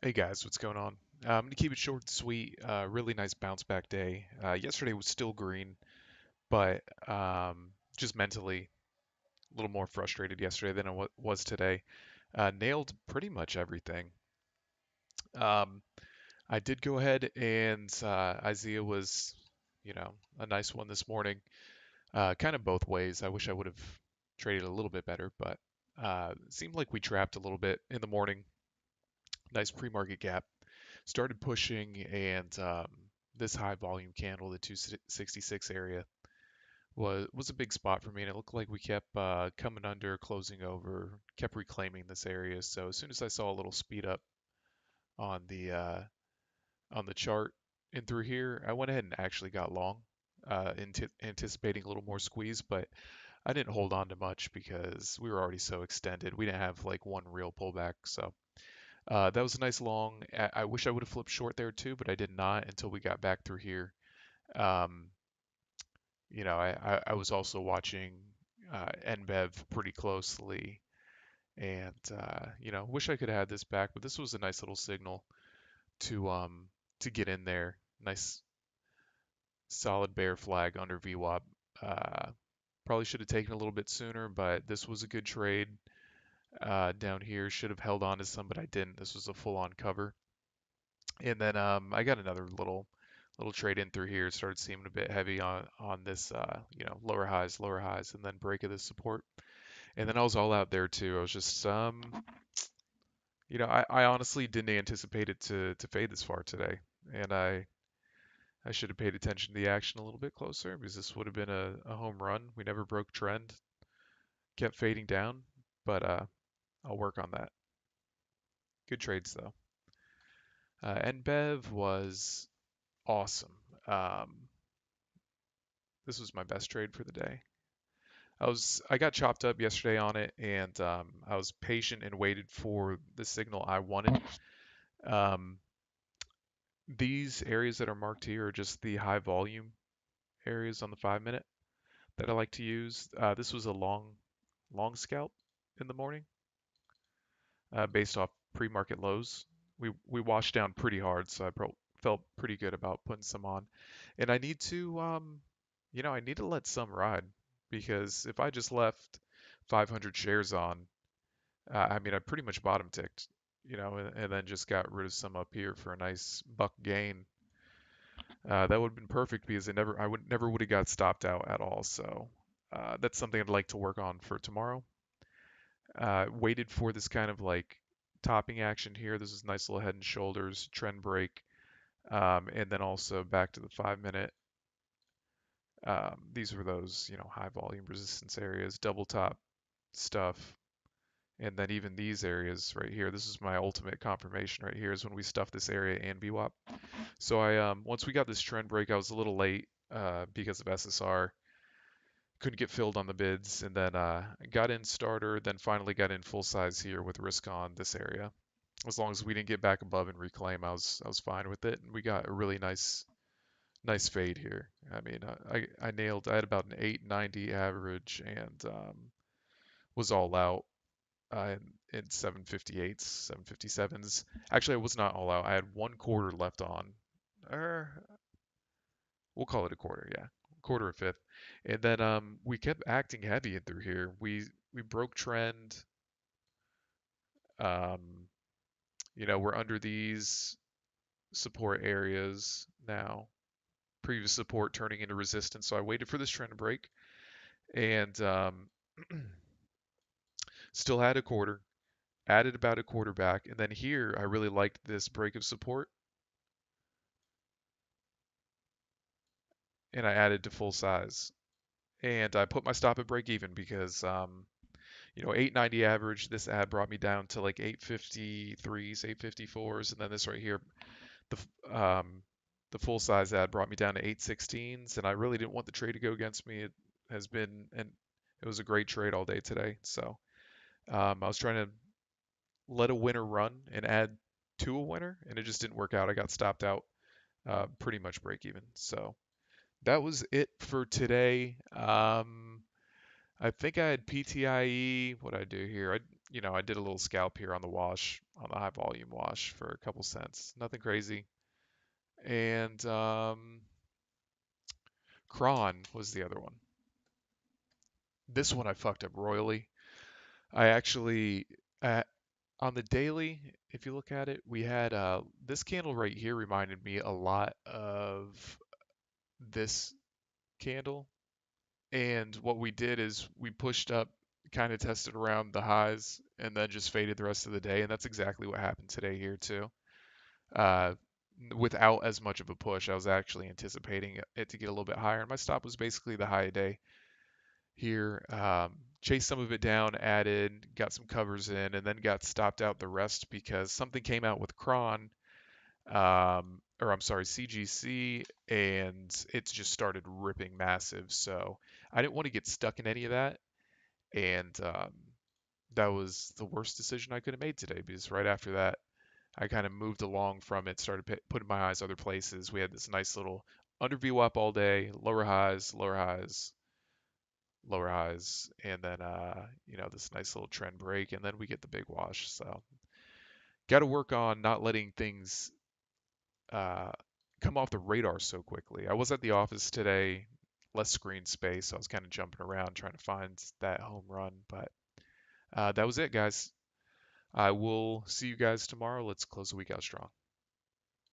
Hey guys, what's going on? I'm gonna keep it short and sweet. Really nice bounce back day. Yesterday was still green, but just mentally a little more frustrated yesterday than I was today. Nailed pretty much everything. Um, I did go ahead and IZEA was, a nice one this morning. Kind of both ways. I wish I would have traded a little bit better, but it seemed like we trapped a little bit in the morning. Nice pre-market gap. Started pushing, and this high volume candle, the 266 area, was a big spot for me, and it looked like we kept coming under, closing over, kept reclaiming this area. So as soon as I saw a little speed up on the chart and through here, I went ahead and actually got long, anticipating a little more squeeze, but I didn't hold on to much because we were already so extended. We didn't have like one real pullback, so that was a nice long. I wish I would have flipped short there too, but I did not until we got back through here. Um, I was also watching NBEV pretty closely, and wish I could have had this back, but this was a nice little signal to get in there. Nice solid bear flag under VWAP. Probably should have taken a little bit sooner, but this was a good trade. Down here should have held on to some, but I didn't. This was a full-on cover. And then I got another little trade in through here. Started seeming a bit heavy on this lower highs, and then break of this support. And then I was all out there too. I was just I honestly didn't anticipate it to fade this far today, and I should have paid attention to the action a little bit closer because this would have been a home run. We never broke trend, kept fading down, but I'll work on that. Good trades though. NBEV was awesome. Um, this was my best trade for the day. I got chopped up yesterday on it, and I was patient and waited for the signal I wanted. Um, these areas that are marked here are just the high volume areas on the 5 minute that I like to use. This was a long scalp in the morning, based off pre-market lows. We washed down pretty hard, so felt pretty good about putting some on. And I need to let some ride because if I just left 500 shares on, I mean, I pretty much bottom ticked, and then just got rid of some up here for a nice buck gain. That would have been perfect because I would never would have got stopped out at all. So that's something I'd like to work on for tomorrow. Waited for this kind of like topping action here. This is nice little head and shoulders trend break, and then also back to the 5 minute. These were those high volume resistance areas, double top stuff. And then even these areas right here, this is my ultimate confirmation right here is when we stuff this area and BWAP. So once we got this trend break, I was a little late because of SSR. Couldn't get filled on the bids, and then got in starter, then finally got in full size here with risk on this area. As long as we didn't get back above and reclaim, I was fine with it. And we got a really nice fade here. I mean, I nailed. I had about an 890 average and was all out in 758s, 757s. Actually, I was not all out. I had one quarter left on. Or we'll call it a quarter, yeah, quarter or fifth. And then we kept acting heavy in through here. We broke trend. Um, we're under these support areas now. Previous support turning into resistance. So I waited for this trend to break and still had a quarter. Added about a quarter back, and then here I really liked this break of support, and I added to full size. And I put my stop at break even because 890 average. This ad brought me down to like 853s, 854s, and then this right here, the full size ad brought me down to 816s, and I really didn't want the trade to go against me. It was a great trade all day today. So I was trying to let a winner run and add to a winner, and it just didn't work out. I got stopped out pretty much break even. So that was it for today. I think I had PTIE. What did I do here? I did a little scalp here on the wash, on the high volume wash for a couple cents. Nothing crazy. And CRON was the other one. This one I fucked up royally. I actually, uh, on the daily, if you look at it, we had this candle right here reminded me a lot of this candle. And what we did is we pushed up, kind of tested around the highs, and then just faded the rest of the day. And that's exactly what happened today here too. Uh, without as much of a push, I was actually anticipating it to get a little bit higher. And my stop was basically the high day here. Chased some of it down, added, got some covers in, and then got stopped out the rest because something came out with CRON, or I'm sorry, CGC, and it just started ripping massive. So I didn't want to get stuck in any of that, and that was the worst decision I could have made today because right after that, I kind of moved along from it, started putting my eyes other places. We had this nice little under VWAP all day, lower highs, lower highs, lower highs, and then this nice little trend break, and then we get the big wash. So got to work on not letting things uh, come off the radar so quickly. I was at the office today, less screen space, so I was kind of jumping around trying to find that home run. But that was it, guys. I will see you guys tomorrow. Let's close the week out strong.